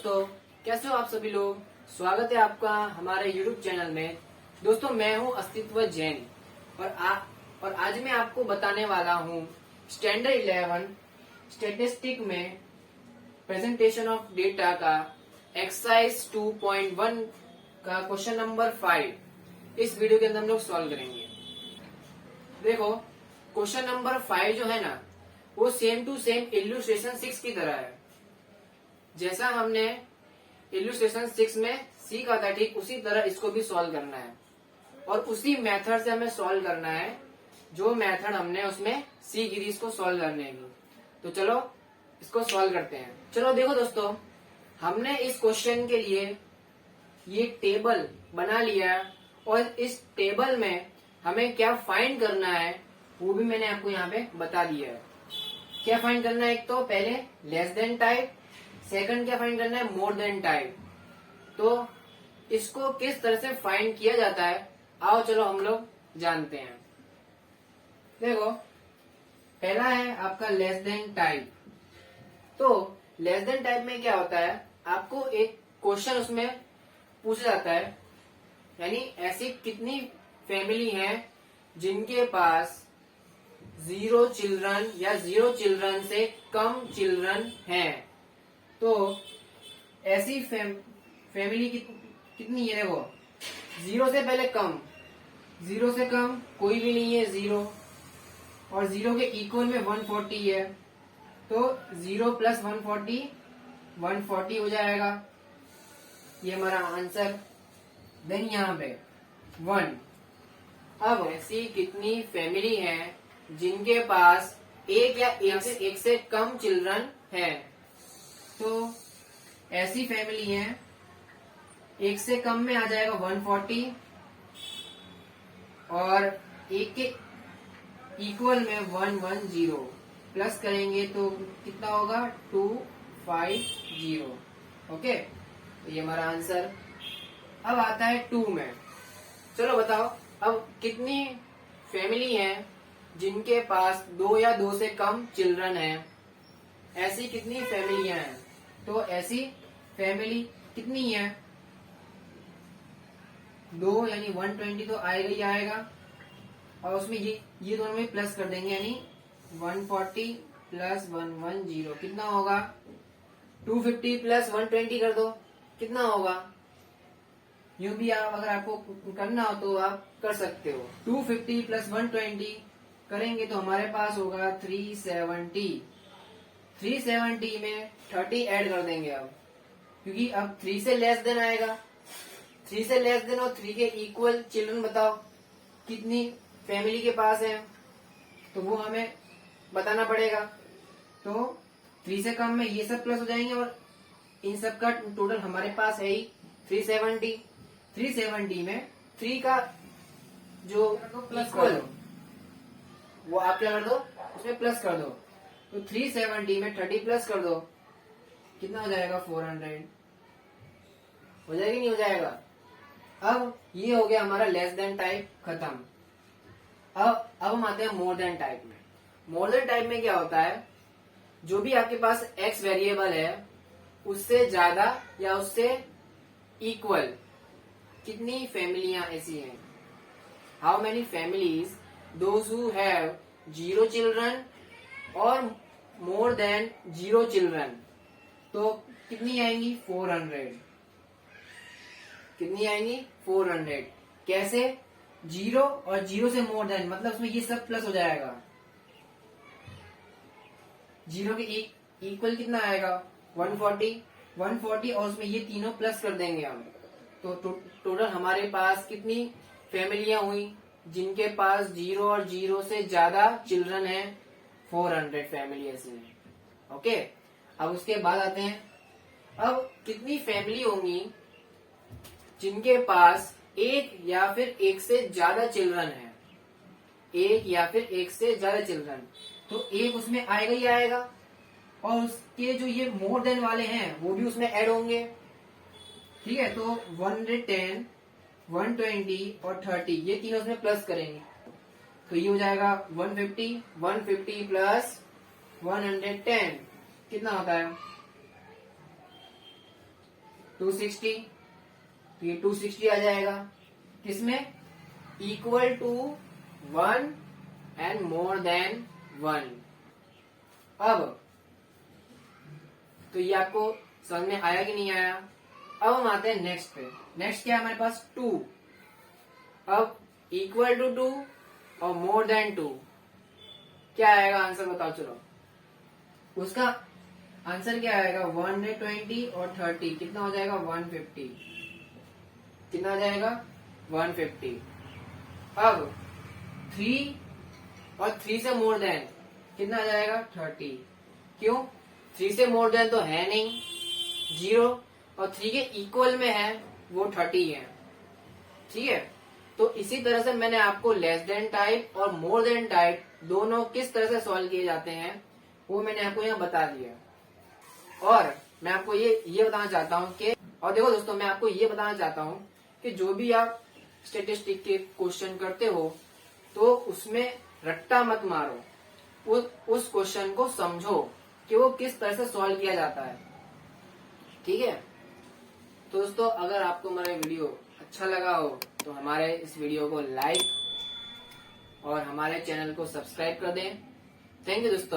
दोस्तों, कैसे हो आप सभी लोग। स्वागत है आपका हमारे YouTube चैनल में। दोस्तों, मैं हूं अस्तित्व जैन और आज मैं आपको बताने वाला हूं स्टैंडर्ड 11 स्टैटिस्टिक में प्रेजेंटेशन ऑफ डेटा का एक्सरसाइज 2.1 का क्वेश्चन नंबर 5 इस वीडियो के अंदर हम लोग सॉल्व करेंगे। देखो, क्वेश्चन नंबर 5 जो है ना, वो सेम टू सेम इल्यूस्ट्रेशन 6 की तरह है। जैसा हमने इल्यूस्ट्रेशन 6 में सीखा था, ठीक उसी तरह इसको भी सॉल्व करना है और उसी मेथड से हमें सॉल्व करना है जो मेथड हमने उसमें सीखी थी इसको सॉल्व करने की। तो चलो इसको सॉल्व करते हैं। चलो देखो दोस्तों, हमने इस क्वेश्चन के लिए ये टेबल बना लिया है और इस टेबल में हमें क्या फाइंड करना है वो भी मैंने आपको यहाँ पे बता दिया है। क्या फाइंड करना है, एक तो पहले लेस देन टाइप, सेकंड क्या फाइंड करना है, मोर देन टाइप। तो इसको किस तरह से फाइंड किया जाता है, आओ चलो हम लोग जानते हैं। देखो, पहला है आपका लेस देन टाइप। तो लेस देन टाइप में क्या होता है, आपको एक क्वेश्चन उसमें पूछा जाता है, यानी ऐसी कितनी फैमिली हैं जिनके पास 0 चिल्ड्रन या 0 चिल्ड्रन से कम चिल्ड्रन हैं। तो ऐसी फैमिली कितनी है, देखो 0 से पहले कम, 0 से कम कोई भी नहीं है 0, और 0 के इक्वल में 140 है। तो 0 प्लस 140 140 हो जाएगा, ये हमारा आंसर। देन यहाँ पे 1। अब ऐसी कितनी फैमिली हैं जिनके पास एक या एक से कम चिल्ड्रन है। तो ऐसी फैमिली है, एक से कम में आ जाएगा 140 और एक के इक्वल में 110, प्लस करेंगे तो कितना होगा 250। ओके, तो ये हमारा आंसर। अब आता है 2 में। चलो बताओ, अब कितनी फैमिली है जिनके पास 2 या 2 से कम चिल्ड्रन है। ऐसी कितनी फैमिलियां हैं, तो ऐसी फैमिली कितनी है, 2 यानी 120 तो आएगा ही आएगा, और उसमें ये दोनों में प्लस कर देंगे, यानी 140 प्लस 110 कितना होगा, 250 प्लस 120 कर दो, कितना होगा। यूं भी आप अगर आपको करना हो तो आप कर सकते हो। 250 प्लस 120 करेंगे तो हमारे पास होगा 370। 370 में 30 ऐड कर देंगे अब, क्योंकि अब 3 से लेस देन आएगा। 3 से लेस देन और 3 के इक्वल चिल्ड्रन बताओ कितनी फैमिली के पास है, तो वो हमें बताना पड़ेगा। तो 3 से कम में ये सब प्लस हो जाएंगे और इन सब का टोटल हमारे पास है ही 370। 370 में 3 का जो इक्वल वो आप क्या कर दो, उसमें प्लस कर दो। तो 370 में 30 प्लस कर दो, कितना हो जाएगा 400। हो जाएगा नहीं हो जाएगा। अब ये हो गया हमारा लेस देन टाइप खत्म। अब हम आते हैं मोर देन टाइप में। मोर देन टाइप में क्या होता है, जो भी आपके पास x वेरिएबल है उससे ज्यादा या उससे इक्वल कितनी फैमिलियां ऐसी हैं। How many families those who have 0 children और मोर देन 0 चिल्ड्रन, तो कितनी आएंगी 400। कितनी आएंगी 400। कैसे, 0 और 0 से मोर देन, मतलब उसमें ये सब प्लस हो जाएगा। 0 के इक्वल कितना आएगा 140 और उसमें ये तीनों प्लस कर देंगे हम। तो टोटल हमारे पास कितनी फैमिलियां हुई जिनके पास 0 और 0 से ज्यादा चिल्ड्रन है, 400 फैमिली ऐसी है। ओके, अब उसके बाद आते हैं, अब कितनी फैमिली होंगी जिनके पास एक या फिर एक से ज्यादा चिल्ड्रन है। एक या फिर एक से ज्यादा चिल्ड्रन, तो एक उसमें आएगा ही आएगा, और उसके जो ये मोर देन वाले हैं वो भी उसमें ऐड होंगे। ठीक है, तो 110, 120 और 30 ये तीनों उसमें प्लस करेंगे, तो ये हो जाएगा 150 प्लस 110 कितना होता है 260, तो ये 260 आ जाएगा। किसमें? Equal to 1 and more than 1। अब तो ये आपको समझ में आया कि नहीं आया? अब हम आते हैं नेक्स्ट पे। नेक्स्ट क्या है हमारे पास? 2। अब इक्वल टू 2 और मोर देन 2, क्या आएगा आंसर? बताओ चलो। उसका आंसर क्या आएगा? 120 और 30 कितना हो जाएगा? 150। कितना हो जाएगा? 150। अब 3 और 3 से मोर देन कितना आ जाएगा? 30। क्यों? 3 से मोर देन तो है नहीं, 0, और 3 के इक्वल में है, वो 30 है। ठीक है, तो इसी तरह से मैंने आपको लेस देन टाइप और मोर देन टाइप दोनों किस तरह से सॉल्व किए जाते हैं वो मैंने आपको यहाँ बता दिया। और मैं आपको ये बताना चाहता हूँ कि, और देखो दोस्तों, मैं आपको ये बताना चाहता हूँ कि जो भी आप स्टेटिस्टिक के क्वेश्चन करते हो तो उसमें रट्टा मत मारो, उस क्वेश्चन को समझो कि वो किस तरह से सॉल्व किया जाता है। ठीक है, तो दोस्तों अगर आपको हमारा वीडियो अच्छा लगा हो तो हमारे इस वीडियो को लाइक और हमारे चैनल को सब्सक्राइब कर दें। थैंक यू दोस्तों।